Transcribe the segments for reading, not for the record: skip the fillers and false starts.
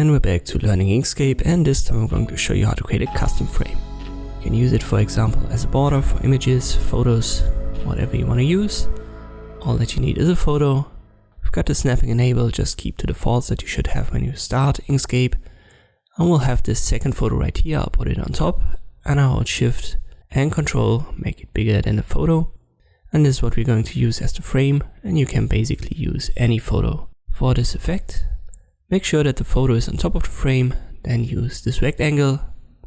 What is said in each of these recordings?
And we're back to learning Inkscape, and this time I'm going to show you how to create a custom frame. You can use it, for example, as a border for images, photos, whatever you want to use. All that you need is a photo. We've got the snapping enabled, just keep to the defaults that you should have when you start Inkscape. And we'll have this second photo right here. I'll put it on top and I'll hold Shift and Control, make it bigger than the photo. And this is what we're going to use as the frame, and you can basically use any photo for this effect. Make sure that the photo is on top of the frame, then use this rectangle,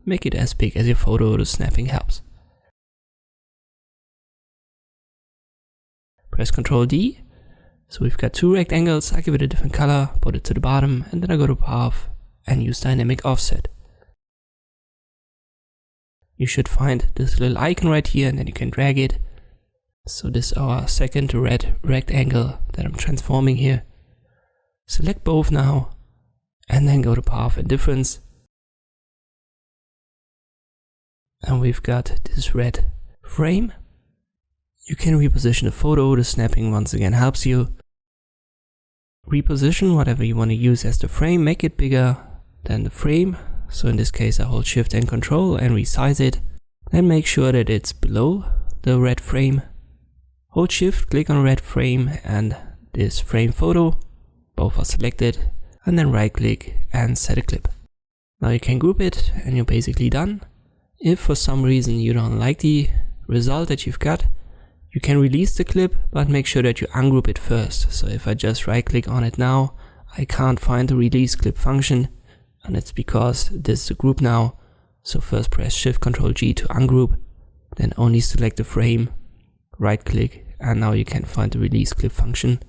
make it as big as your photo, the snapping helps. Press Ctrl D, so we've got two rectangles. I give it a different color, put it to the bottom, and then I go to Path and use Dynamic Offset. You should find this little icon right here, and then you can drag it. So this is our second red rectangle that I'm transforming here. Select both now, and then go to Path and Difference. And we've got this red frame. You can reposition the photo, the snapping once again helps you. Reposition whatever you want to use as the frame, make it bigger than the frame. So in this case I hold Shift and Control and resize it. Then make sure that it's below the red frame. Hold Shift, click on red frame and this frame photo. Both are selected, and then right click and set a clip. Now you can group it and you're basically done. If for some reason you don't like the result that you've got, you can release the clip, but make sure that you ungroup it first. So if I just right click on it now, I can't find the release clip function, and it's because this is a group now. So first press Shift Ctrl G to ungroup, then only select the frame, right click, and now you can find the release clip function.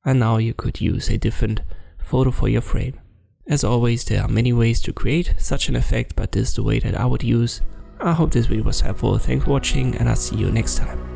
And now you could use a different photo for your frame. As always, there are many ways to create such an effect, but this is the way that I would use. I hope this video was helpful. Thanks for watching, and I'll see you next time.